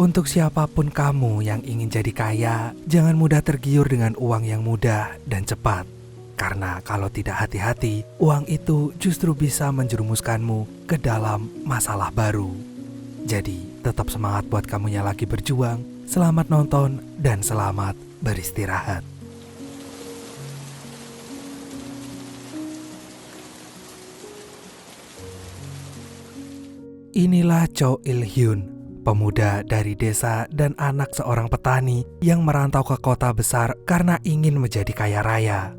Untuk siapapun kamu yang ingin jadi kaya, jangan mudah tergiur dengan uang yang mudah dan cepat. Karena kalau tidak hati-hati, uang itu justru bisa menjerumuskanmu ke dalam masalah baru. Jadi, tetap semangat buat kamu yang lagi berjuang. Selamat nonton dan selamat beristirahat. Inilah Cho Il-hyun, pemuda dari desa dan anak seorang petani yang merantau ke kota besar karena ingin menjadi kaya raya.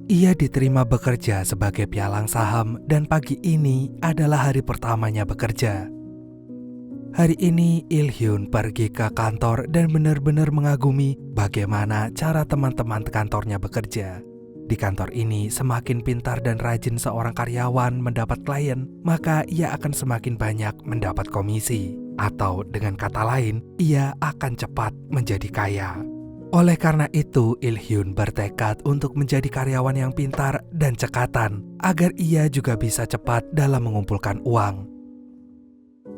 Ia diterima bekerja sebagai pialang saham dan pagi ini adalah hari pertamanya bekerja. Hari ini Il-hyun pergi ke kantor dan benar-benar mengagumi bagaimana cara teman-teman kantornya bekerja. Di kantor ini semakin pintar dan rajin seorang karyawan mendapat klien, maka ia akan semakin banyak mendapat komisi. Atau dengan kata lain, ia akan cepat menjadi kaya. Oleh karena itu, Il-hyun bertekad untuk menjadi karyawan yang pintar dan cekatan, agar ia juga bisa cepat dalam mengumpulkan uang.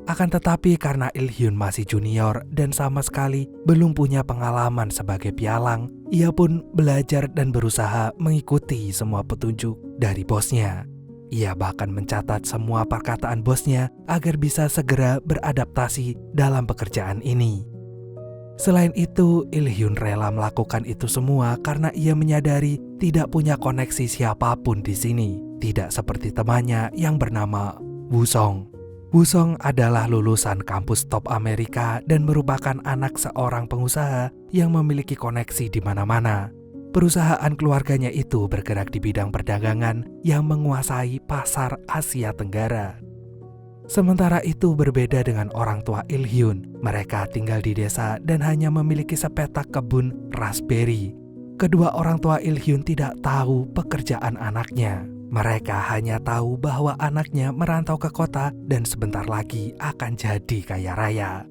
Akan tetapi karena Il-hyun masih junior dan sama sekali belum punya pengalaman sebagai pialang, ia pun belajar dan berusaha mengikuti semua petunjuk dari bosnya. Ia bahkan mencatat semua perkataan bosnya agar bisa segera beradaptasi dalam pekerjaan ini. Selain itu, Il-hyun rela melakukan itu semua karena ia menyadari tidak punya koneksi siapapun di sini. Tidak seperti temannya yang bernama Woo-sung. Woo-sung adalah lulusan kampus top Amerika dan merupakan anak seorang pengusaha yang memiliki koneksi di mana-mana. Perusahaan keluarganya itu bergerak di bidang perdagangan yang menguasai pasar Asia Tenggara. Sementara itu berbeda dengan orang tua Il-hyun. Mereka tinggal di desa dan hanya memiliki sepetak kebun raspberry. Kedua orang tua Il-hyun tidak tahu pekerjaan anaknya. Mereka hanya tahu bahwa anaknya merantau ke kota dan sebentar lagi akan jadi kaya raya.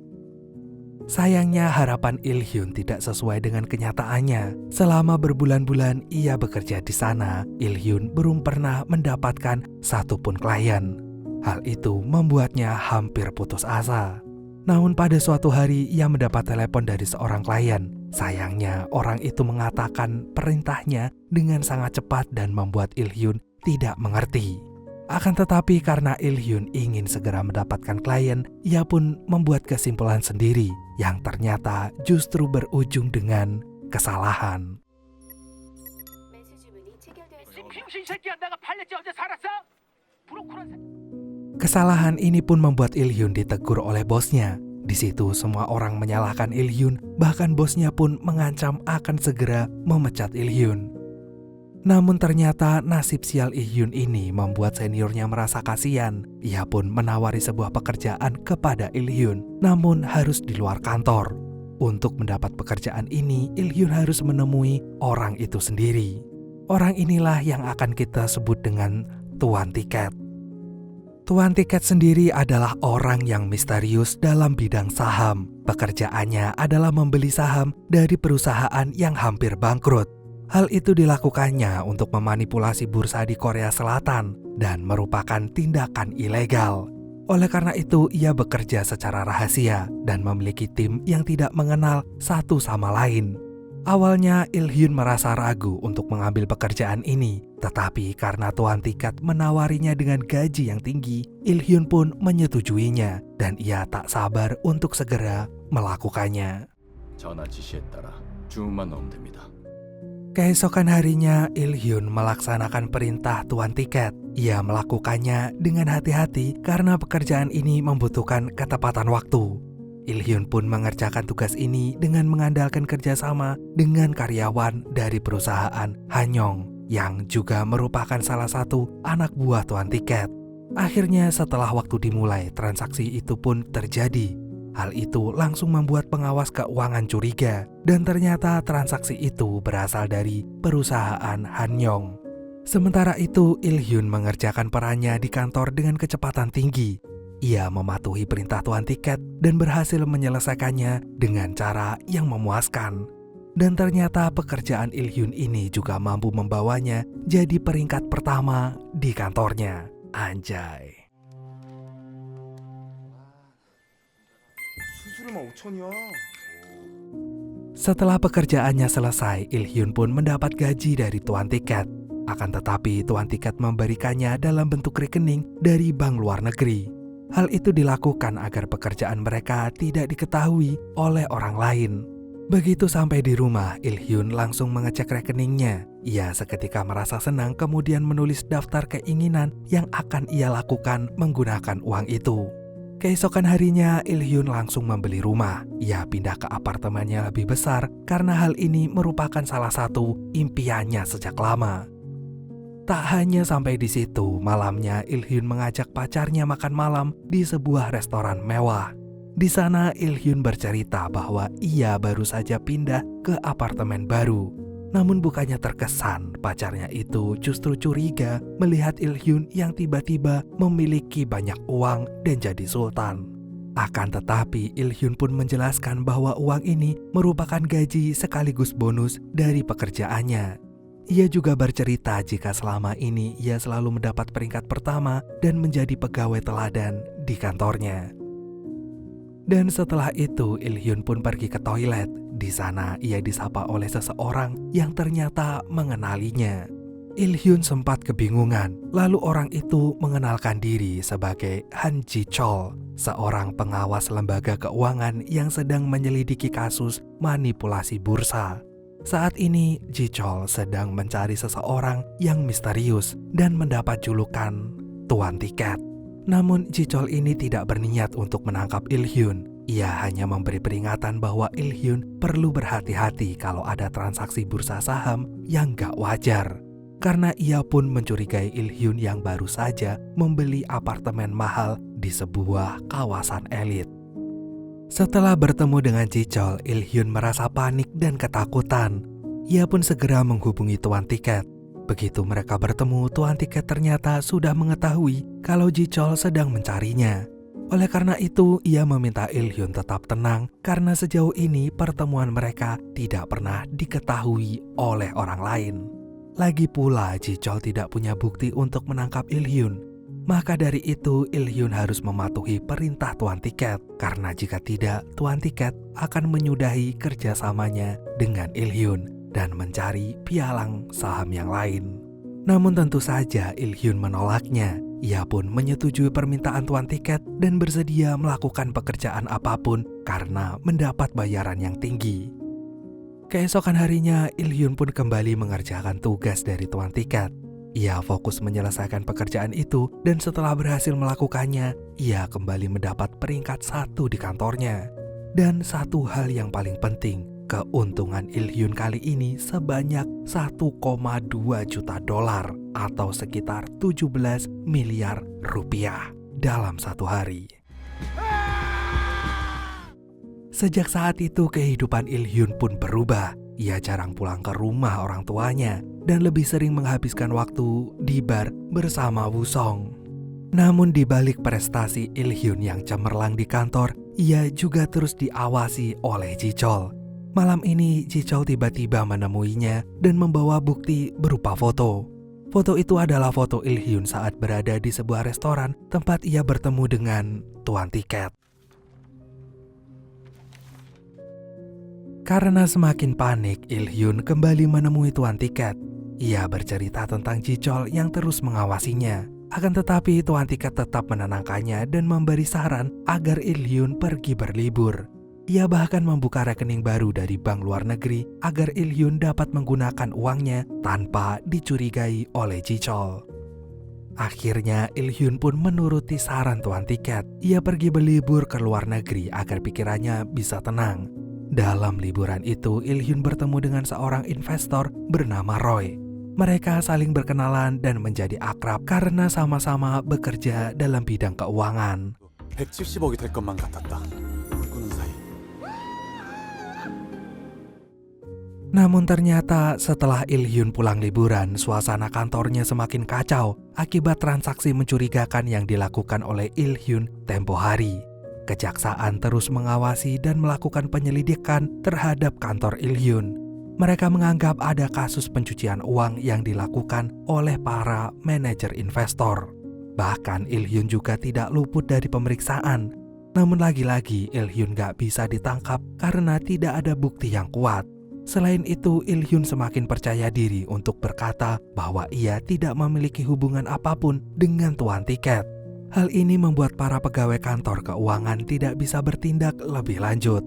Sayangnya harapan Il-hyun tidak sesuai dengan kenyataannya. Selama berbulan-bulan ia bekerja di sana, Il-hyun belum pernah mendapatkan satupun klien. Hal itu membuatnya hampir putus asa. Namun pada suatu hari ia mendapat telepon dari seorang klien. Sayangnya orang itu mengatakan perintahnya dengan sangat cepat dan membuat Il-hyun tidak mengerti. Akan tetapi karena Il-hyun ingin segera mendapatkan klien, ia pun membuat kesimpulan sendiri yang ternyata justru berujung dengan kesalahan. Kesalahan ini pun membuat Il-hyun ditegur oleh bosnya. Di situ semua orang menyalahkan Il-hyun, bahkan bosnya pun mengancam akan segera memecat Il-hyun. Namun ternyata nasib sial Il-hyun ini membuat seniornya merasa kasihan. Ia pun menawari sebuah pekerjaan kepada Il-hyun, namun harus di luar kantor. Untuk mendapat pekerjaan ini, Il-hyun harus menemui orang itu sendiri. Orang inilah yang akan kita sebut dengan Tuan Tiket. Tuan Tiket sendiri adalah orang yang misterius dalam bidang saham. Pekerjaannya adalah membeli saham dari perusahaan yang hampir bangkrut. Hal itu dilakukannya untuk memanipulasi bursa di Korea Selatan dan merupakan tindakan ilegal. Oleh karena itu, ia bekerja secara rahasia dan memiliki tim yang tidak mengenal satu sama lain. Awalnya, Il-hyun merasa ragu untuk mengambil pekerjaan ini, tetapi karena Tuan Tiket menawarinya dengan gaji yang tinggi, Il-hyun pun menyetujuinya dan ia tak sabar untuk segera melakukannya. Keesokan harinya, Il-hyun melaksanakan perintah Tuan Tiket. Ia melakukannya dengan hati-hati karena pekerjaan ini membutuhkan ketepatan waktu. Il-hyun pun mengerjakan tugas ini dengan mengandalkan kerjasama dengan karyawan dari perusahaan Hanyong, yang juga merupakan salah satu anak buah Tuan Tiket. Akhirnya setelah waktu dimulai, transaksi itu pun terjadi. Hal itu langsung membuat pengawas keuangan curiga, dan ternyata transaksi itu berasal dari perusahaan Hanyong. Sementara itu, Il-hyun mengerjakan perannya di kantor dengan kecepatan tinggi. Ia mematuhi perintah Tuan Tiket dan berhasil menyelesaikannya dengan cara yang memuaskan. Dan ternyata pekerjaan Il-hyun ini juga mampu membawanya jadi peringkat pertama di kantornya. Anjay. 수수료만 5천이야. Setelah pekerjaannya selesai, Il Hyun pun mendapat gaji dari tuan tiket. Akan tetapi tuan tiket memberikannya dalam bentuk rekening dari bank luar negeri. Hal itu dilakukan agar pekerjaan mereka tidak diketahui oleh orang lain. Begitu sampai di rumah, Il Hyun langsung mengecek rekeningnya. Ia seketika merasa senang kemudian menulis daftar keinginan yang akan ia lakukan menggunakan uang itu. Keesokan harinya, Il Hyun langsung membeli rumah. Ia pindah ke apartemennya lebih besar karena hal ini merupakan salah satu impiannya sejak lama. Tak hanya sampai di situ, malamnya Il Hyun mengajak pacarnya makan malam di sebuah restoran mewah. Di sana Il Hyun bercerita bahwa ia baru saja pindah ke apartemen baru. Namun bukannya terkesan, pacarnya itu justru curiga melihat Il Hyun yang tiba-tiba memiliki banyak uang dan jadi sultan. Akan tetapi Il Hyun pun menjelaskan bahwa uang ini merupakan gaji sekaligus bonus dari pekerjaannya. Ia juga bercerita jika selama ini ia selalu mendapat peringkat pertama dan menjadi pegawai teladan di kantornya. Dan setelah itu Il Hyun pun pergi ke toilet. Di sana ia disapa oleh seseorang yang ternyata mengenalinya. Il Hyun sempat kebingungan, lalu orang itu mengenalkan diri sebagai Han Ji Chol, seorang pengawas lembaga keuangan yang sedang menyelidiki kasus manipulasi bursa. Saat ini Ji Chol sedang mencari seseorang yang misterius dan mendapat julukan Tuan Tiket. Namun Ji Chol ini tidak berniat untuk menangkap Il Hyun. Ia hanya memberi peringatan bahwa Il Hyun perlu berhati-hati kalau ada transaksi bursa saham yang gak wajar. Karena ia pun mencurigai Il Hyun yang baru saja membeli apartemen mahal di sebuah kawasan elit. Setelah bertemu dengan Ji Chol, Il Hyun merasa panik dan ketakutan. Ia pun segera menghubungi Tuan Tiket. Begitu mereka bertemu, Tuan Tiket ternyata sudah mengetahui kalau Ji Chol sedang mencarinya. Oleh karena itu, ia meminta Il Hyun tetap tenang karena sejauh ini pertemuan mereka tidak pernah diketahui oleh orang lain. Lagi pula, Ji Chol tidak punya bukti untuk menangkap Il Hyun. Maka dari itu Il Hyun harus mematuhi perintah Tuan Tiket, karena jika tidak, Tuan Tiket akan menyudahi kerjasamanya dengan Il Hyun dan mencari pialang saham yang lain. Namun tentu saja Il Hyun menolaknya. Ia pun menyetujui permintaan Tuan Tiket dan bersedia melakukan pekerjaan apapun karena mendapat bayaran yang tinggi. Keesokan harinya Il Hyun pun kembali mengerjakan tugas dari Tuan Tiket. Ia fokus menyelesaikan pekerjaan itu dan setelah berhasil melakukannya, ia kembali mendapat peringkat 1 di kantornya. Dan satu hal yang paling penting, keuntungan Il Hyun kali ini sebanyak 1,2 juta dolar atau sekitar 17 miliar rupiah dalam satu hari. Sejak saat itu kehidupan Il Hyun pun berubah. Ia jarang pulang ke rumah orang tuanya dan lebih sering menghabiskan waktu di bar bersama Woo-sung. Namun di balik prestasi Il Hyun yang cemerlang di kantor, ia juga terus diawasi oleh Ji Chol. Malam ini Ji Chol tiba-tiba menemuinya dan membawa bukti berupa foto. Foto itu adalah foto Il Hyun saat berada di sebuah restoran tempat ia bertemu dengan Tuan Tiket. Karena semakin panik, Il Hyun kembali menemui Tuan Tiket. Ia bercerita tentang Ji Chol yang terus mengawasinya. Akan tetapi Tuan Tiket tetap menenangkannya dan memberi saran agar Il Hyun pergi berlibur. Ia bahkan membuka rekening baru dari bank luar negeri agar Il Hyun dapat menggunakan uangnya tanpa dicurigai oleh Ji Chol. Akhirnya Il Hyun pun menuruti saran Tuan Tiket. Ia pergi berlibur ke luar negeri agar pikirannya bisa tenang. Dalam liburan itu, Il Hyun bertemu dengan seorang investor bernama Roy. Mereka saling berkenalan dan menjadi akrab karena sama-sama bekerja dalam bidang keuangan. 170억이 될 것만 같았다. 꿈꾸는 사이. Namun ternyata setelah Il Hyun pulang liburan, suasana kantornya semakin kacau akibat transaksi mencurigakan yang dilakukan oleh Il Hyun tempo hari. Kejaksaan terus mengawasi dan melakukan penyelidikan terhadap kantor Il Hyun. Mereka menganggap ada kasus pencucian uang yang dilakukan oleh para manajer investor. Bahkan Il Hyun juga tidak luput dari pemeriksaan. Namun lagi-lagi Il Hyun gak bisa ditangkap karena tidak ada bukti yang kuat. Selain itu, Il Hyun semakin percaya diri untuk berkata bahwa ia tidak memiliki hubungan apapun dengan tuan tiket. Hal ini membuat para pegawai kantor keuangan tidak bisa bertindak lebih lanjut.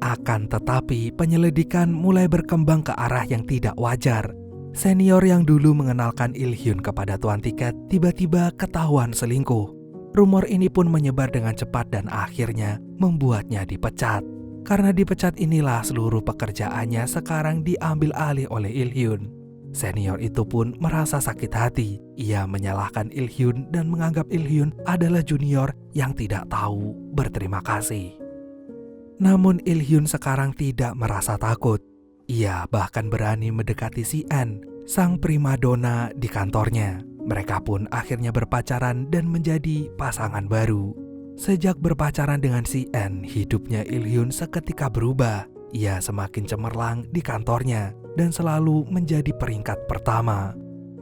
Akan tetapi, penyelidikan mulai berkembang ke arah yang tidak wajar. Senior yang dulu mengenalkan Il Hyun kepada tuan tiket tiba-tiba ketahuan selingkuh. Rumor ini pun menyebar dengan cepat dan akhirnya membuatnya dipecat. Karena dipecat inilah seluruh pekerjaannya sekarang diambil alih oleh Il Hyun. Senior itu pun merasa sakit hati. Ia menyalahkan Il Hyun dan menganggap Il Hyun adalah junior yang tidak tahu berterima kasih. Namun Il Hyun sekarang tidak merasa takut. Ia bahkan berani mendekati Si En, sang primadona di kantornya. Mereka pun akhirnya berpacaran dan menjadi pasangan baru. Sejak berpacaran dengan Si En, hidupnya Il Hyun seketika berubah. Ia semakin cemerlang di kantornya dan selalu menjadi peringkat pertama.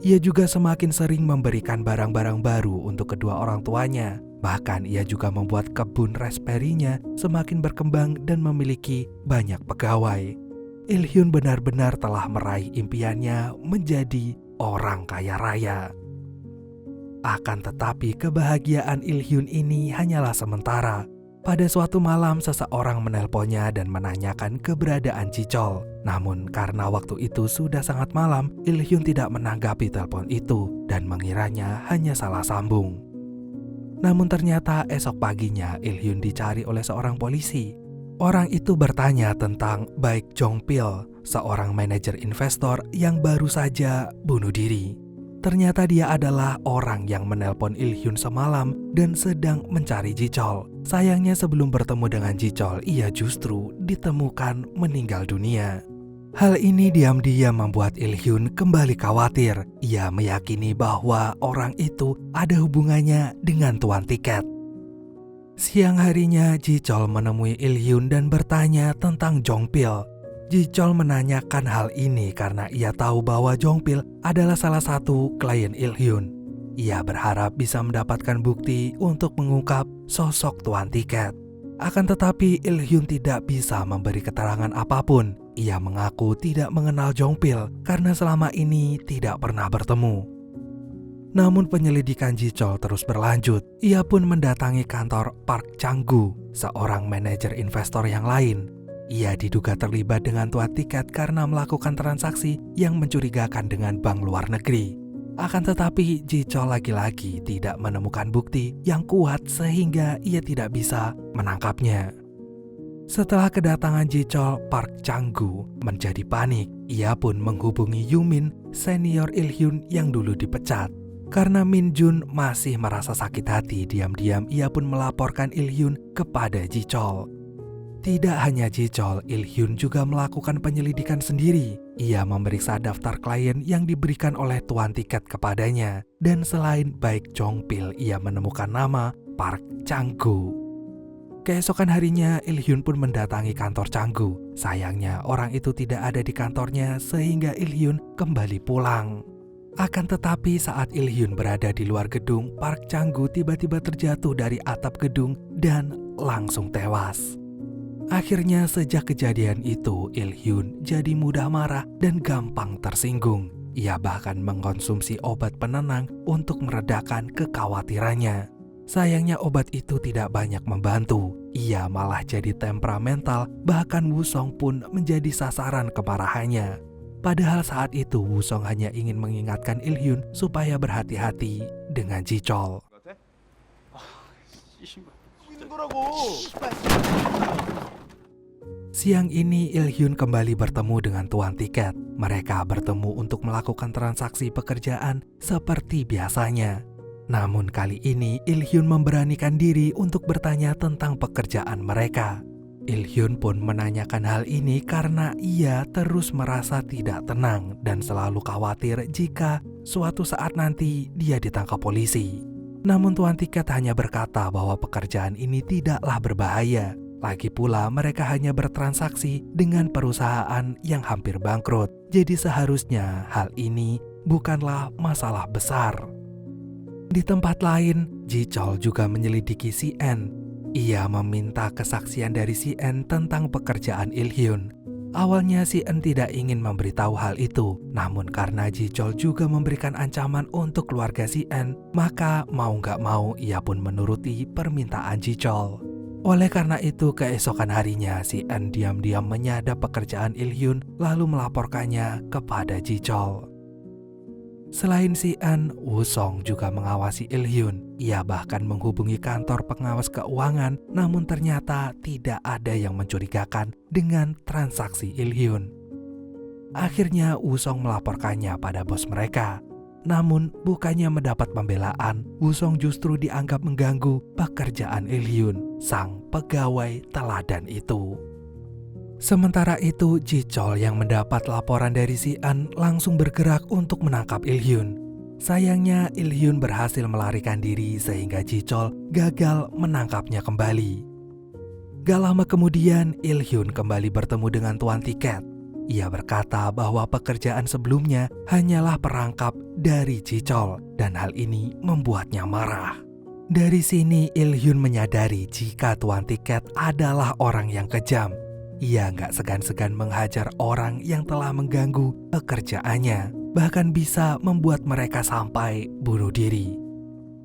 Ia juga semakin sering memberikan barang-barang baru untuk kedua orang tuanya. Bahkan ia juga membuat kebun raspberry-nya semakin berkembang dan memiliki banyak pegawai. Il Hyun benar-benar telah meraih impiannya menjadi orang kaya raya. Akan tetapi kebahagiaan Il Hyun ini hanyalah sementara. Pada suatu malam seseorang menelponnya dan menanyakan keberadaan Ji Chol. Namun karena waktu itu sudah sangat malam, Il Hyun tidak menanggapi telepon itu dan mengiranya hanya salah sambung. Namun ternyata esok paginya Il Hyun dicari oleh seorang polisi. Orang itu bertanya tentang Baek Jong Pil, seorang manajer investor yang baru saja bunuh diri. Ternyata dia adalah orang yang menelpon Il Hyun semalam dan sedang mencari Ji Chol. Sayangnya sebelum bertemu dengan Ji Chol, ia justru ditemukan meninggal dunia. Hal ini diam-diam membuat Il Hyun kembali khawatir. Ia meyakini bahwa orang itu ada hubungannya dengan tuan tiket. Siang harinya Ji Chol menemui Il Hyun dan bertanya tentang Jong Pil. Ji Chol menanyakan hal ini karena ia tahu bahwa Jong Pil adalah salah satu klien Il Hyun. Ia berharap bisa mendapatkan bukti untuk mengungkap sosok tuan tiket. Akan tetapi Il Hyun tidak bisa memberi keterangan apapun. Ia mengaku tidak mengenal Jong Pil karena selama ini tidak pernah bertemu. Namun penyelidikan Ji Chol terus berlanjut. Ia pun mendatangi kantor Park Chang-gu, seorang manajer investor yang lain. Ia diduga terlibat dengan tuan tiket karena melakukan transaksi yang mencurigakan dengan bank luar negeri. Akan tetapi Ji Chol lagi-lagi tidak menemukan bukti yang kuat sehingga ia tidak bisa menangkapnya. Setelah kedatangan Ji Chol, Park Chang-gu menjadi panik. Ia pun menghubungi Yumin, senior Il Hyun yang dulu dipecat. Karena Min Jun masih merasa sakit hati, diam-diam ia pun melaporkan Il Hyun kepada Ji Chol. Tidak hanya Ji Chol, Il Hyun juga melakukan penyelidikan sendiri. Ia memeriksa daftar klien yang diberikan oleh tuan tiket kepadanya. Dan selain Baek Jong Pil, ia menemukan nama Park Chang-gu. Keesokan harinya, Il Hyun pun mendatangi kantor Chang-gu. Sayangnya orang itu tidak ada di kantornya sehingga Il Hyun kembali pulang. Akan tetapi saat Il Hyun berada di luar gedung, Park Chang-gu tiba-tiba terjatuh dari atap gedung dan langsung tewas. Akhirnya sejak kejadian itu, Il Hyun jadi mudah marah dan gampang tersinggung. Ia bahkan mengkonsumsi obat penenang untuk meredakan kekhawatirannya. Sayangnya obat itu tidak banyak membantu. Ia malah jadi temperamental, bahkan Wusong pun menjadi sasaran kemarahannya. Padahal saat itu Wusong hanya ingin mengingatkan Il Hyun supaya berhati-hati dengan Ji Chol. Siang ini Il Hyun kembali bertemu dengan tuan tiket. Mereka bertemu untuk melakukan transaksi pekerjaan seperti biasanya. Namun kali ini Il Hyun memberanikan diri untuk bertanya tentang pekerjaan mereka. Il Hyun pun menanyakan hal ini karena ia terus merasa tidak tenang dan selalu khawatir jika suatu saat nanti dia ditangkap polisi. Namun tuan tiket hanya berkata bahwa pekerjaan ini tidaklah berbahaya. Lagi pula mereka hanya bertransaksi dengan perusahaan yang hampir bangkrut. Jadi seharusnya hal ini bukanlah masalah besar. Di tempat lain, Ji Chol juga menyelidiki Si En. Ia meminta kesaksian dari si En tentang pekerjaan Il-hyun. Awalnya si En tidak ingin memberitahu hal itu, namun karena Ji-chol juga memberikan ancaman untuk keluarga si En, maka mau gak mau ia pun menuruti permintaan Ji-chol. Oleh karena itu, keesokan harinya si En diam-diam menyadap pekerjaan Il-hyun lalu melaporkannya kepada Ji-chol. Selain si En, Woo-sung juga mengawasi Il-hyun. Ia bahkan menghubungi kantor pengawas keuangan, namun ternyata tidak ada yang mencurigakan dengan transaksi Il-hyun. Akhirnya Woo-sung melaporkannya pada bos mereka. Namun bukannya mendapat pembelaan, Woo-sung justru dianggap mengganggu pekerjaan Il-hyun, sang pegawai teladan itu. Sementara itu, Ji-chol yang mendapat laporan dari si En langsung bergerak untuk menangkap Il-hyun. Sayangnya, Il-hyun berhasil melarikan diri sehingga Ji-chol gagal menangkapnya kembali. Gak lama kemudian, Il-hyun kembali bertemu dengan tuan tiket. Ia berkata bahwa pekerjaan sebelumnya hanyalah perangkap dari Ji-chol dan hal ini membuatnya marah. Dari sini, Il-hyun menyadari jika tuan tiket adalah orang yang kejam. Ia gak segan-segan menghajar orang yang telah mengganggu pekerjaannya, bahkan bisa membuat mereka sampai bunuh diri.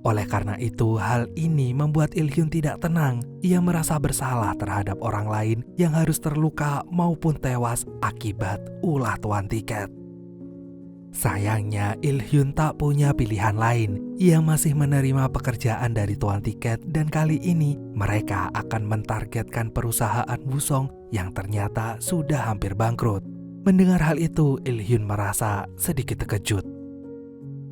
Oleh karena itu, hal ini membuat Il-hyun tidak tenang. Ia merasa bersalah terhadap orang lain yang harus terluka maupun tewas akibat ulah tuan tiket. Sayangnya, Il-hyun tak punya pilihan lain. Ia masih menerima pekerjaan dari tuan tiket dan kali ini mereka akan mentargetkan perusahaan Woo-sung yang ternyata sudah hampir bangkrut. Mendengar hal itu, Il-hyun merasa sedikit terkejut.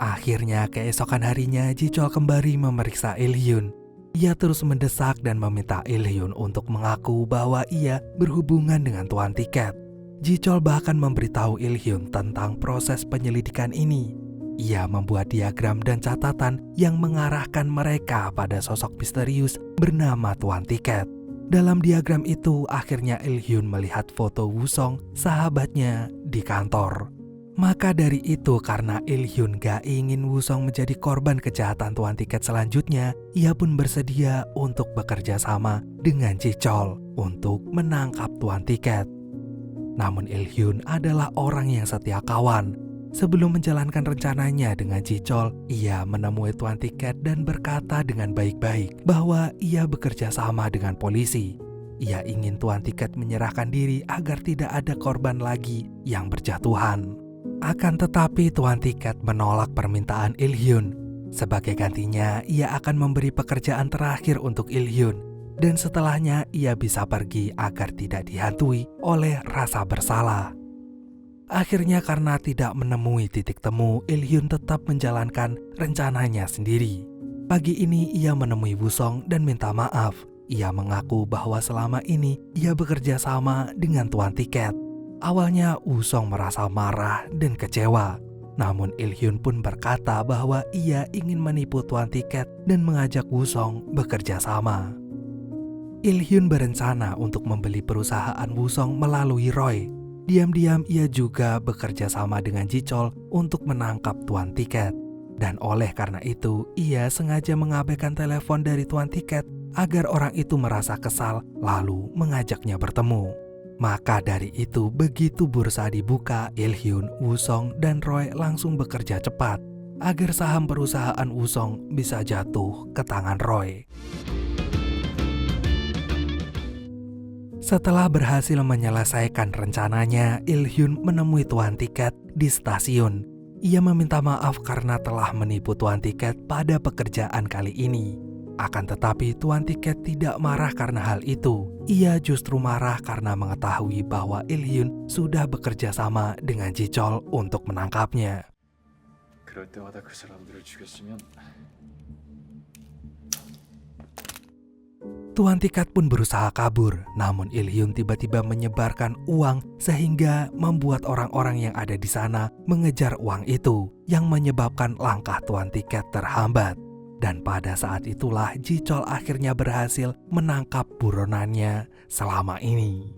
Akhirnya keesokan harinya Ji-chol kembali memeriksa Il-hyun. Ia terus mendesak dan meminta Il-hyun untuk mengaku bahwa ia berhubungan dengan tuan tiket. Ji-chol bahkan memberitahu Il-hyun tentang proses penyelidikan ini. Ia membuat diagram dan catatan yang mengarahkan mereka pada sosok misterius bernama tuan tiket. Dalam diagram itu, akhirnya Il-hyun melihat foto Woo-sung, sahabatnya, di kantor. Maka dari itu, karena Il-hyun gak ingin Woo-sung menjadi korban kejahatan tuan tiket selanjutnya, ia pun bersedia untuk bekerja sama dengan Ji-chol untuk menangkap tuan tiket. Namun Il-hyun adalah orang yang setia kawan. Sebelum menjalankan rencananya dengan Ji-chol, ia menemui tuan tiket dan berkata dengan baik-baik bahwa ia bekerja sama dengan polisi. Ia ingin tuan tiket menyerahkan diri agar tidak ada korban lagi yang berjatuhan. Akan tetapi tuan tiket menolak permintaan Il-hyun. Sebagai gantinya, ia akan memberi pekerjaan terakhir untuk Il-hyun. Dan setelahnya ia bisa pergi agar tidak dihantui oleh rasa bersalah. Akhirnya karena tidak menemui titik temu, Il-hyun tetap menjalankan rencananya sendiri. Pagi ini ia menemui Woo-sung dan minta maaf. Ia mengaku bahwa selama ini ia bekerja sama dengan tuan tiket. Awalnya Woo-sung merasa marah dan kecewa. Namun Il-hyun pun berkata bahwa ia ingin menipu tuan tiket dan mengajak Woo-sung bekerja sama. Il-hyun berencana untuk membeli perusahaan Woo-sung melalui Roy. Diam-diam ia juga bekerja sama dengan Ji-chol untuk menangkap tuan tiket. Dan oleh karena itu, ia sengaja mengabaikan telepon dari tuan tiket agar orang itu merasa kesal lalu mengajaknya bertemu. Maka dari itu, begitu bursa dibuka, Il-hyun, Woo-sung, dan Roy langsung bekerja cepat agar saham perusahaan Woo-sung bisa jatuh ke tangan Roy. Setelah berhasil menyelesaikan rencananya, Il-hyun menemui tuan tiket di stasiun. Ia meminta maaf karena telah menipu tuan tiket pada pekerjaan kali ini. Akan tetapi tuan tiket tidak marah karena hal itu. Ia justru marah karena mengetahui bahwa Il-hyun sudah bekerja sama dengan Ji-chol untuk menangkapnya. 그럴 때마다 그 사람들을 죽였으면 Tuan tiket pun berusaha kabur, namun Il-hyun tiba-tiba menyebarkan uang sehingga membuat orang-orang yang ada di sana mengejar uang itu, yang menyebabkan langkah tuan tiket terhambat. Dan pada saat itulah Ji-chol akhirnya berhasil menangkap buronannya selama ini.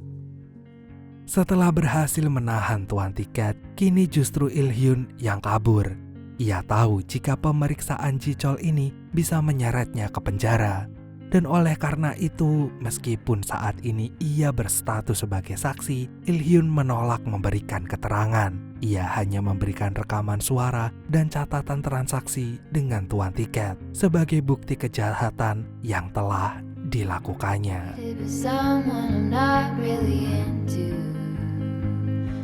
Setelah berhasil menahan tuan tiket, kini justru Il-hyun yang kabur. Ia tahu jika pemeriksaan Ji-chol ini bisa menyeretnya ke penjara. Dan oleh karena itu, meskipun saat ini ia berstatus sebagai saksi, Il-hyun menolak memberikan keterangan. Ia hanya memberikan rekaman suara dan catatan transaksi dengan tuan tiket sebagai bukti kejahatan yang telah dilakukannya. It was someone I'm not really into.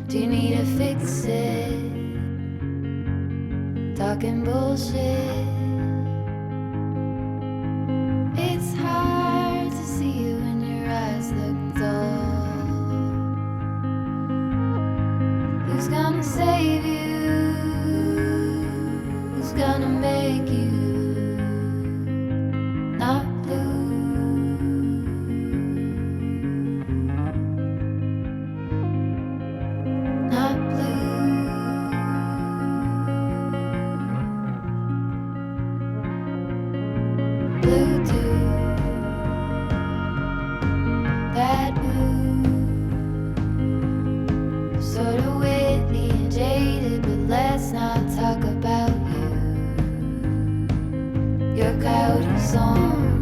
Do you need to fix it? Talking bullshit. It's hard to see you when your eyes look dull. Who's gonna save you? Who's gonna make you not blue? Not blue. Blue too. That blue. Sort of witty and jaded, but let's not talk about you. Your coyote song.